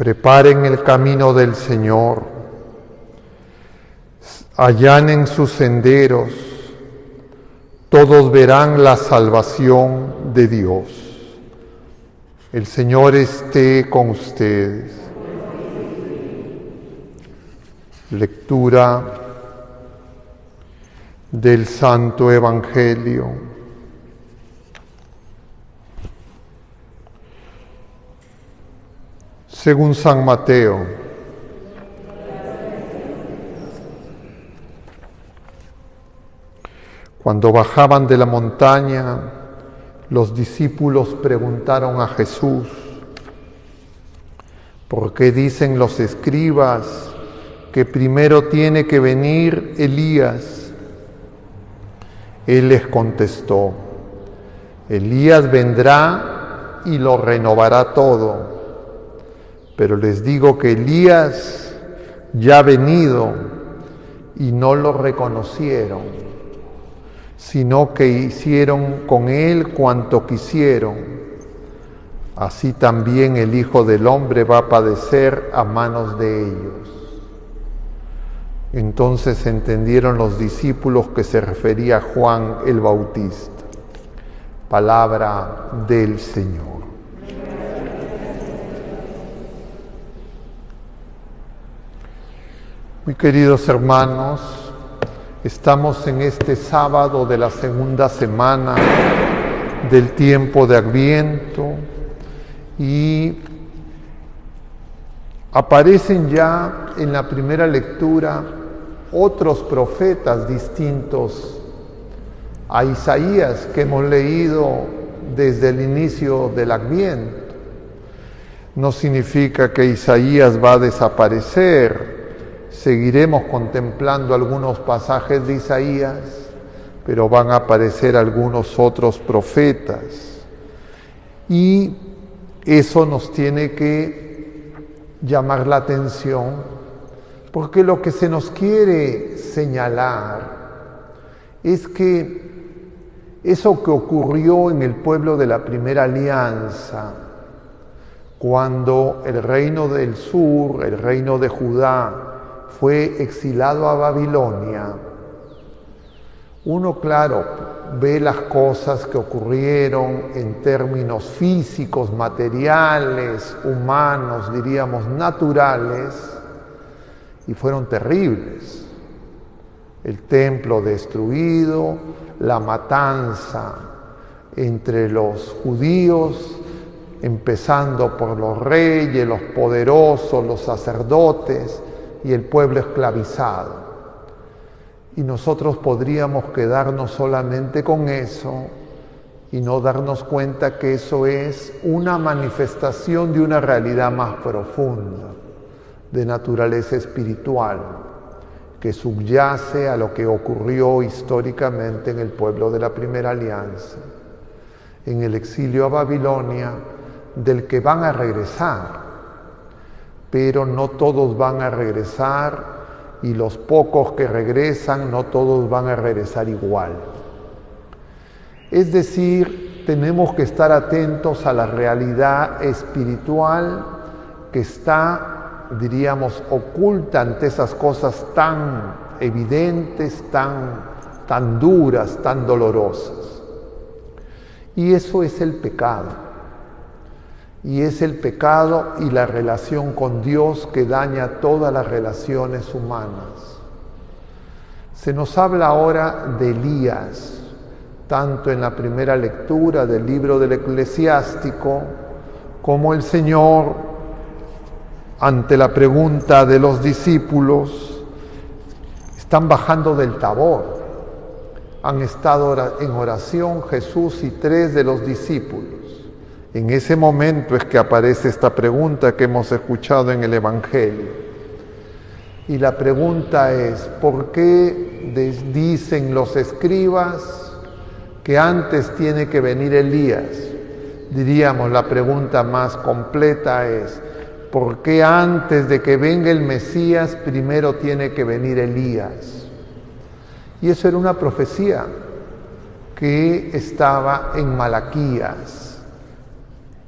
Preparen el camino del Señor, allanen sus senderos, todos verán la salvación de Dios. El Señor esté con ustedes. Lectura del Santo Evangelio según San Mateo. Cuando bajaban de la montaña, los discípulos preguntaron a Jesús: ¿por qué dicen los escribas que primero tiene que venir Elías? Él les contestó: Elías vendrá y lo renovará todo. Pero les digo que Elías ya ha venido y no lo reconocieron, sino que hicieron con él cuanto quisieron. Así también el Hijo del Hombre va a padecer a manos de ellos. Entonces entendieron los discípulos que se refería a Juan el Bautista. Palabra del Señor. Muy queridos hermanos, estamos en este sábado de la segunda semana del tiempo de Adviento y aparecen ya en la primera lectura otros profetas distintos a Isaías que hemos leído desde el inicio del Adviento. No significa que Isaías va a desaparecer. Seguiremos contemplando algunos pasajes de Isaías, pero van a aparecer algunos otros profetas. Y eso nos tiene que llamar la atención, porque lo que se nos quiere señalar es que eso que ocurrió en el pueblo de la primera alianza, cuando el reino del sur, el reino de Judá, fue exilado a Babilonia, uno, claro, ve las cosas que ocurrieron en términos físicos, materiales, humanos, diríamos naturales, y fueron terribles. El templo destruido, la matanza entre los judíos, empezando por los reyes, los poderosos, los sacerdotes, y el pueblo esclavizado. Y nosotros podríamos quedarnos solamente con eso y no darnos cuenta que eso es una manifestación de una realidad más profunda, de naturaleza espiritual, que subyace a lo que ocurrió históricamente en el pueblo de la primera alianza, en el exilio a Babilonia, del que van a regresar. Pero no todos van a regresar, y los pocos que regresan, no todos van a regresar igual. Es decir, tenemos que estar atentos a la realidad espiritual que está, diríamos, oculta ante esas cosas tan evidentes, tan duras, tan dolorosas. Y eso es el pecado. Y es el pecado y la relación con Dios que daña todas las relaciones humanas. Se nos habla ahora de Elías, tanto en la primera lectura del libro del Eclesiástico, como el Señor, ante la pregunta de los discípulos, están bajando del Tabor. Han estado en oración Jesús y 3 de los discípulos. En ese momento es que aparece esta pregunta que hemos escuchado en el Evangelio. Y la pregunta es: ¿por qué dicen los escribas que antes tiene que venir Elías? Diríamos, la pregunta más completa es: ¿por qué antes de que venga el Mesías primero tiene que venir Elías? Y eso era una profecía que estaba en Malaquías.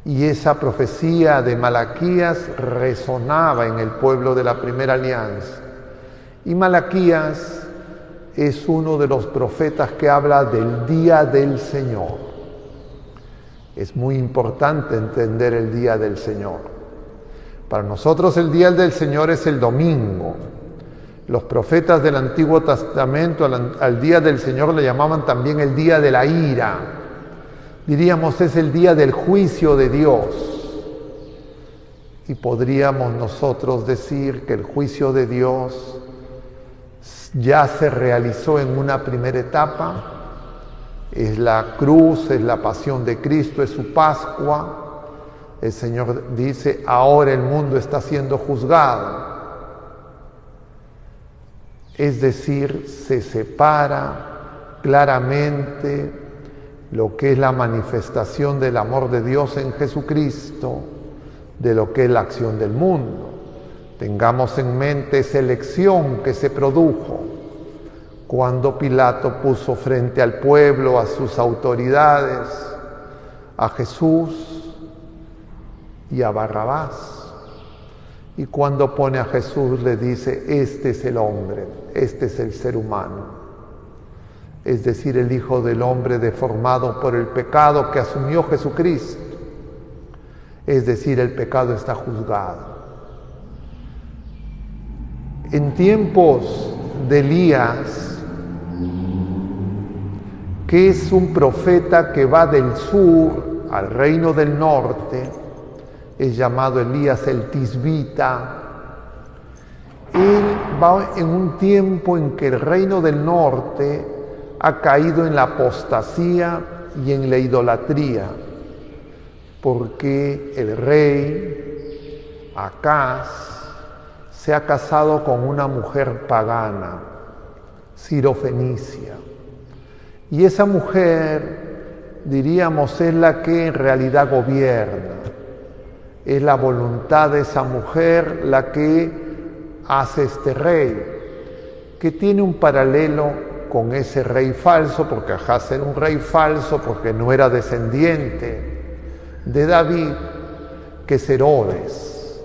Y esa profecía de Malaquías resonaba en el pueblo de la primera alianza. Y Malaquías es uno de los profetas que habla del día del Señor. Es muy importante entender el día del Señor. Para nosotros el día del Señor es el domingo. Los profetas del Antiguo Testamento al día del Señor le llamaban también el día de la ira. Diríamos, es el día del juicio de Dios. Y podríamos nosotros decir que el juicio de Dios ya se realizó en una primera etapa. Es la cruz, es la pasión de Cristo, es su Pascua. El Señor dice, ahora el mundo está siendo juzgado. Es decir, se separa claramente lo que es la manifestación del amor de Dios en Jesucristo de lo que es la acción del mundo. Tengamos en mente esa elección que se produjo cuando Pilato puso frente al pueblo, a sus autoridades, a Jesús y a Barrabás. Y cuando pone a Jesús le dice, este es el hombre, este es el ser humano. Es decir, el Hijo del Hombre deformado por el pecado que asumió Jesucristo. Es decir, el pecado está juzgado. En tiempos de Elías, que es un profeta que va del sur al reino del norte, es llamado Elías el Tisbita. Él va en un tiempo en que el reino del norte ha caído en la apostasía y en la idolatría, porque el rey Acaz se ha casado con una mujer pagana, Sirofenicia, y esa mujer, diríamos, es la que en realidad gobierna. Es la voluntad de esa mujer la que hace este rey, que tiene un paralelo con ese rey falso, porque Acaz era un rey falso, porque no era descendiente de David, que es Herodes.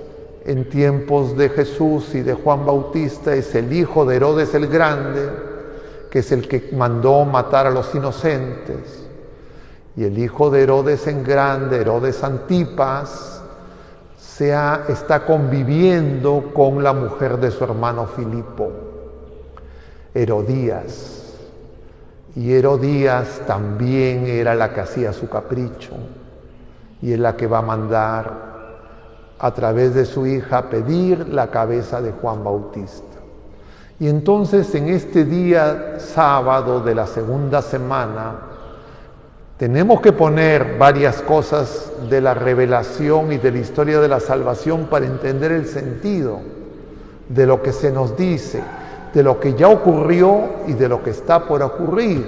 En tiempos de Jesús y de Juan Bautista es el hijo de Herodes el Grande, que es el que mandó matar a los inocentes. Y el hijo de Herodes el Grande, Herodes Antipas, está conviviendo con la mujer de su hermano Filipo, Herodías. Y Herodías también era la que hacía su capricho, y es la que va a mandar a través de su hija pedir la cabeza de Juan Bautista. Y entonces en este día sábado de la segunda semana tenemos que poner varias cosas de la revelación y de la historia de la salvación para entender el sentido de lo que se nos dice, de lo que ya ocurrió y de lo que está por ocurrir.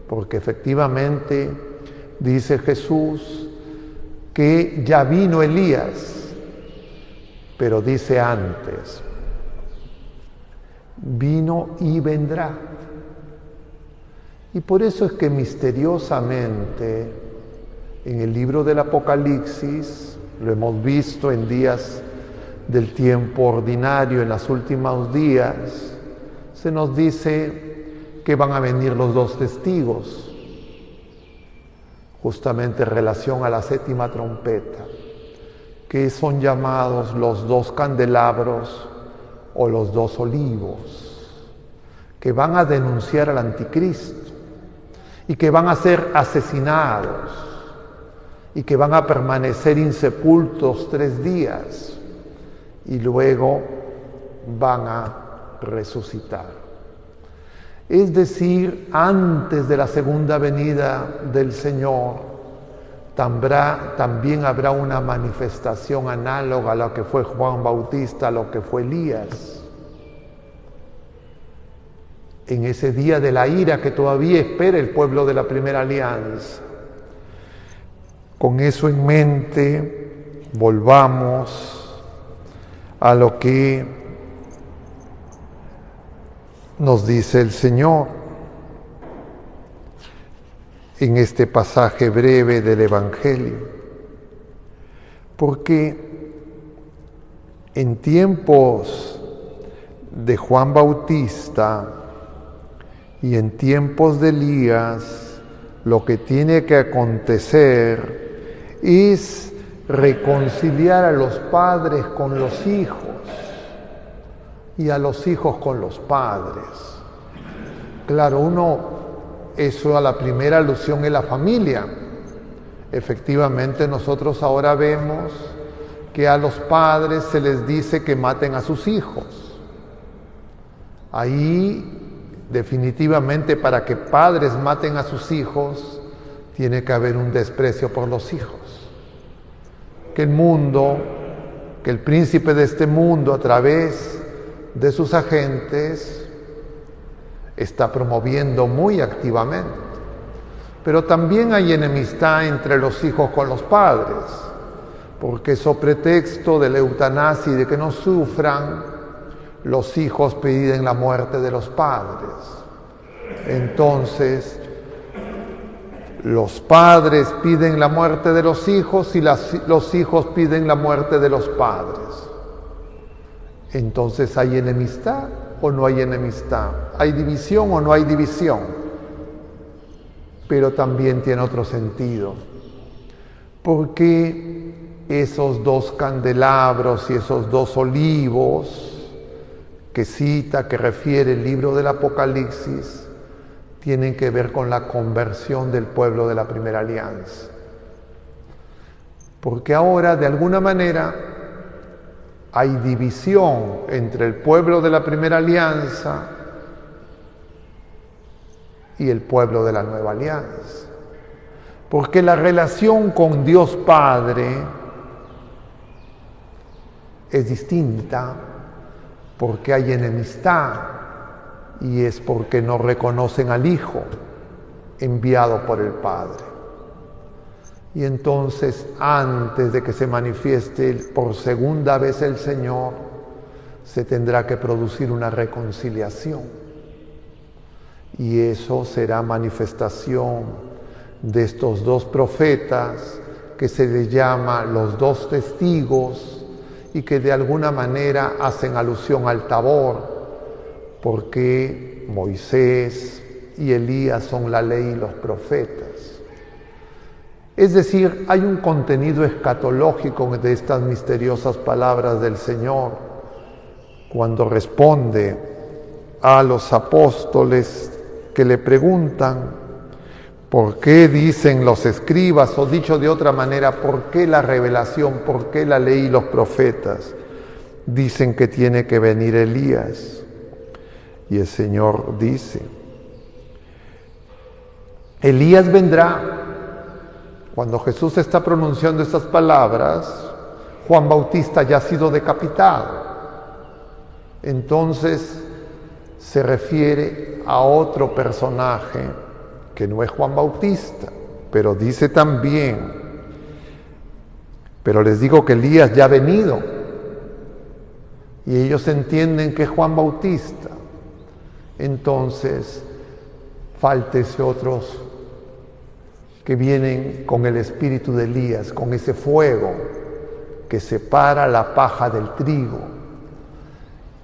Porque efectivamente dice Jesús que ya vino Elías, pero dice antes, vino y vendrá. Y por eso es que misteriosamente en el libro del Apocalipsis, lo hemos visto en días del tiempo ordinario, en los últimos días, se nos dice que van a venir los dos testigos, justamente en relación a la séptima trompeta, que son llamados los dos candelabros o los dos olivos, que van a denunciar al anticristo y que van a ser asesinados y que van a permanecer insepultos 3 días y luego van a resucitar. Es decir, antes de la segunda venida del Señor, también habrá una manifestación análoga a lo que fue Juan Bautista, a lo que fue Elías. En ese día de la ira que todavía espera el pueblo de la primera alianza. Con eso en mente, volvamos a lo que nos dice el Señor en este pasaje breve del Evangelio. Porque en tiempos de Juan Bautista y en tiempos de Elías, lo que tiene que acontecer es reconciliar a los padres con los hijos y a los hijos con los padres. Claro, eso a la primera alusión es la familia. Efectivamente, nosotros ahora vemos que a los padres se les dice que maten a sus hijos. Ahí, definitivamente, para que padres maten a sus hijos, tiene que haber un desprecio por los hijos. Que el príncipe de este mundo, a través de sus agentes, está promoviendo muy activamente. Pero también hay enemistad entre los hijos con los padres, porque sobre pretexto de la eutanasia y de que no sufran, los hijos piden la muerte de los padres. Entonces, los padres piden la muerte de los hijos y los hijos piden la muerte de los padres. Entonces, ¿hay enemistad o no hay enemistad? ¿Hay división o no hay división? Pero también tiene otro sentido. Porque esos dos candelabros y esos dos olivos que refiere el libro del Apocalipsis, tienen que ver con la conversión del pueblo de la primera alianza. Porque ahora, de alguna manera, hay división entre el pueblo de la primera alianza y el pueblo de la nueva alianza. Porque la relación con Dios Padre es distinta, porque hay enemistad, y es porque no reconocen al Hijo enviado por el Padre. Y entonces, antes de que se manifieste por segunda vez el Señor, se tendrá que producir una reconciliación. Y eso será manifestación de estos dos profetas, que se les llama los dos testigos, y que de alguna manera hacen alusión al Tabor, porque Moisés y Elías son la ley y los profetas. Es decir, hay un contenido escatológico de estas misteriosas palabras del Señor, cuando responde a los apóstoles que le preguntan: ¿por qué dicen los escribas? O dicho de otra manera, ¿por qué la revelación? ¿Por qué la ley y los profetas dicen que tiene que venir Elías? Y el Señor dice: Elías vendrá. Cuando Jesús está pronunciando estas palabras, Juan Bautista ya ha sido decapitado. Entonces se refiere a otro personaje que no es Juan Bautista, pero dice también: pero les digo que Elías ya ha venido. Y ellos entienden que es Juan Bautista. Entonces, fáltese otros que vienen con el espíritu de Elías, con ese fuego que separa la paja del trigo.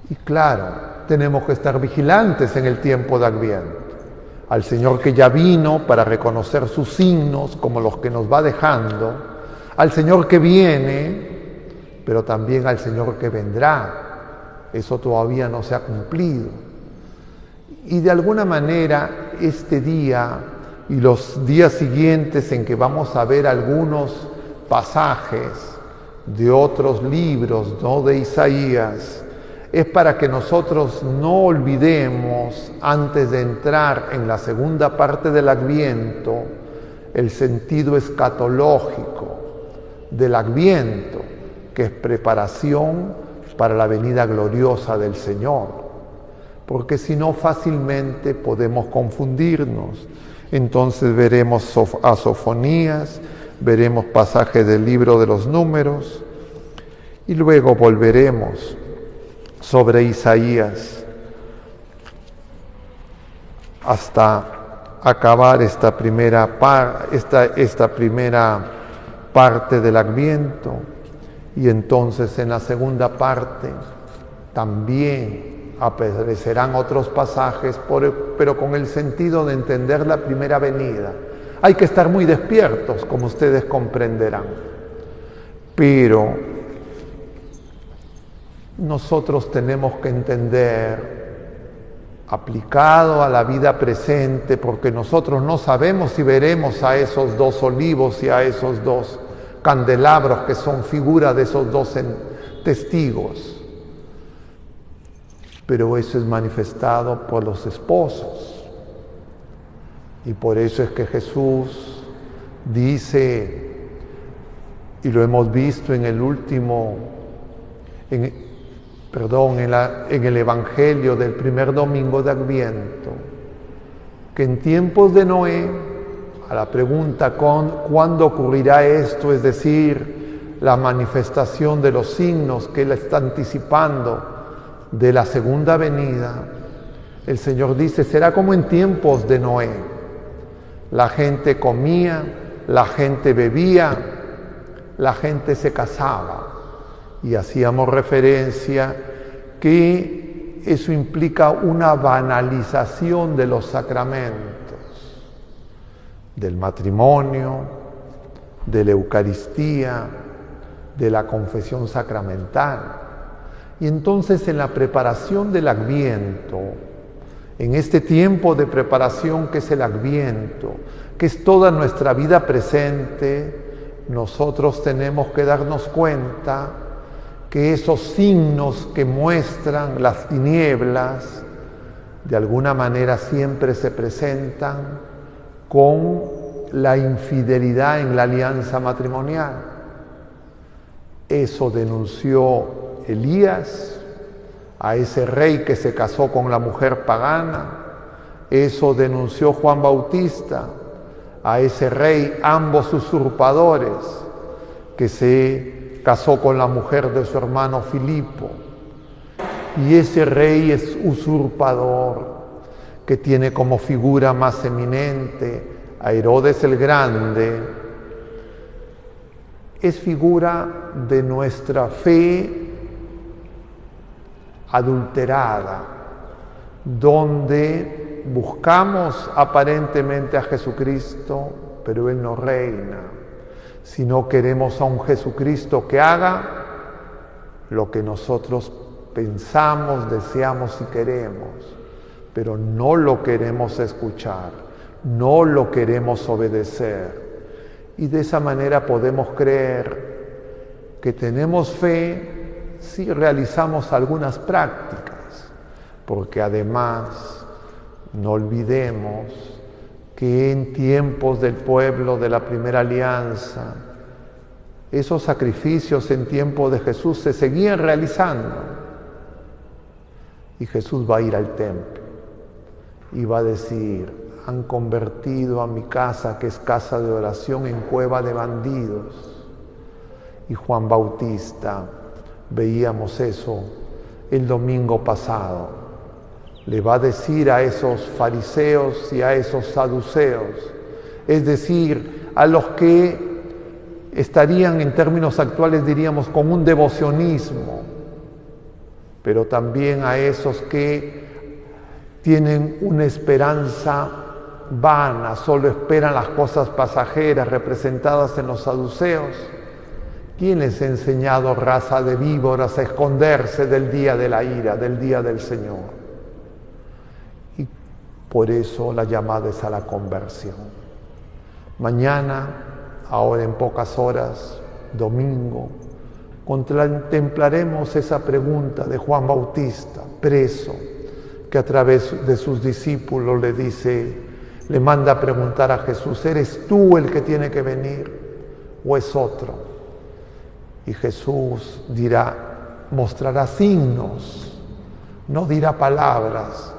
Y claro, tenemos que estar vigilantes en el tiempo de Adviento. Al Señor que ya vino para reconocer sus signos como los que nos va dejando, al Señor que viene, pero también al Señor que vendrá. Eso todavía no se ha cumplido. Y de alguna manera este día y los días siguientes en que vamos a ver algunos pasajes de otros libros, no de Isaías, es para que nosotros no olvidemos, antes de entrar en la segunda parte del Adviento, el sentido escatológico del Adviento, que es preparación para la venida gloriosa del Señor, porque si no fácilmente podemos confundirnos. Entonces veremos a Sofonías, veremos pasajes del libro de los Números, y luego volveremos sobre Isaías hasta acabar esta primera parte del Adviento, Y entonces en la segunda parte también aparecerán otros pasajes, pero con el sentido de entender la primera venida. Hay que estar muy despiertos, como ustedes comprenderán. Pero nosotros tenemos que entender, aplicado a la vida presente, porque nosotros no sabemos si veremos a esos dos olivos y a esos dos candelabros que son figura de esos dos testigos. Pero eso es manifestado por los esposos. Y por eso es que Jesús dice, y lo hemos visto en el en el Evangelio del primer domingo de Adviento, que en tiempos de Noé, a la pregunta ¿cuándo ocurrirá esto? Es decir, la manifestación de los signos que Él está anticipando de la segunda venida, el Señor dice, será como en tiempos de Noé. La gente comía, la gente bebía, la gente se casaba. Y hacíamos referencia que eso implica una banalización de los sacramentos, del matrimonio, de la Eucaristía, de la confesión sacramental. Y entonces en la preparación del Adviento, en este tiempo de preparación que es el Adviento, que es toda nuestra vida presente, nosotros tenemos que darnos cuenta que esos signos que muestran las tinieblas, de alguna manera siempre se presentan con la infidelidad en la alianza matrimonial. Eso denunció Elías a ese rey que se casó con la mujer pagana. Eso denunció Juan Bautista a ese rey, ambos usurpadores, que se casó con la mujer de su hermano Filipo. Y ese rey es usurpador, que tiene como figura más eminente a Herodes el Grande. Es figura de nuestra fe adulterada, donde buscamos aparentemente a Jesucristo, pero Él no reina. Si no queremos a un Jesucristo que haga lo que nosotros pensamos, deseamos y queremos, pero no lo queremos escuchar, no lo queremos obedecer. Y de esa manera podemos creer que tenemos fe si realizamos algunas prácticas, porque además no olvidemos que en tiempos del pueblo de la primera alianza, esos sacrificios en tiempo de Jesús se seguían realizando. Y Jesús va a ir al templo y va a decir, han convertido a mi casa, que es casa de oración, en cueva de bandidos. Y Juan Bautista, veíamos eso el domingo pasado, le va a decir a esos fariseos y a esos saduceos, es decir, a los que estarían en términos actuales, diríamos, con un devocionismo, pero también a esos que tienen una esperanza vana, solo esperan las cosas pasajeras representadas en los saduceos. ¿Quién les ha enseñado, raza de víboras, a esconderse del día de la ira, del día del Señor? Por eso la llamada es a la conversión. Mañana, ahora en pocas horas, domingo, contemplaremos esa pregunta de Juan Bautista, preso, que a través de sus discípulos le manda a preguntar a Jesús, ¿eres tú el que tiene que venir o es otro? Y Jesús mostrará signos, no dirá palabras.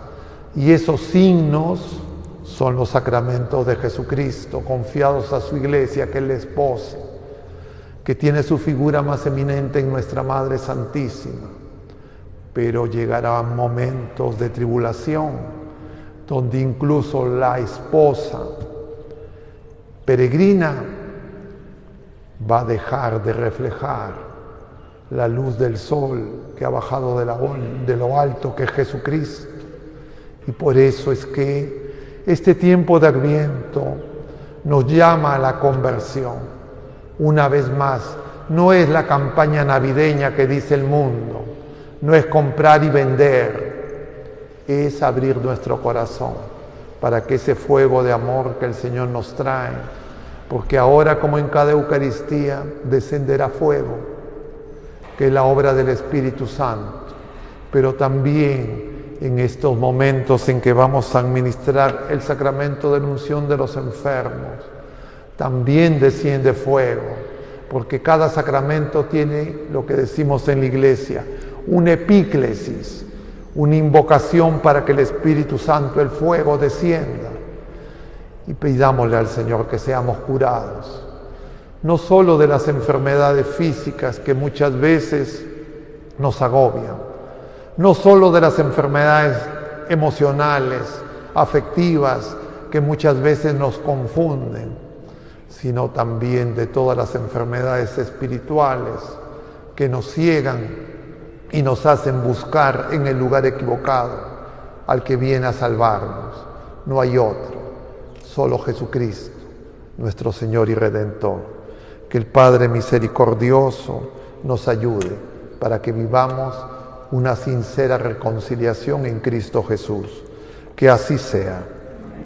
Y esos signos son los sacramentos de Jesucristo, confiados a su iglesia, que es la esposa, que tiene su figura más eminente en nuestra Madre Santísima. Pero llegarán momentos de tribulación, donde incluso la esposa peregrina va a dejar de reflejar la luz del sol que ha bajado de lo alto, que es Jesucristo. Y por eso es que este tiempo de Adviento nos llama a la conversión. Una vez más, no es la campaña navideña que dice el mundo, no es comprar y vender, es abrir nuestro corazón para que ese fuego de amor que el Señor nos trae, porque ahora como en cada Eucaristía descenderá fuego, que es la obra del Espíritu Santo, pero también en estos momentos en que vamos a administrar el sacramento de la unción de los enfermos, también desciende fuego, porque cada sacramento tiene lo que decimos en la Iglesia, una epíclesis, una invocación para que el Espíritu Santo, el fuego, descienda. Y pidámosle al Señor que seamos curados, no solo de las enfermedades físicas que muchas veces nos agobian, no solo de las enfermedades emocionales, afectivas, que muchas veces nos confunden, sino también de todas las enfermedades espirituales que nos ciegan y nos hacen buscar en el lugar equivocado al que viene a salvarnos. No hay otro, solo Jesucristo, nuestro Señor y Redentor. Que el Padre misericordioso nos ayude para que vivamos una sincera reconciliación en Cristo Jesús. Que así sea.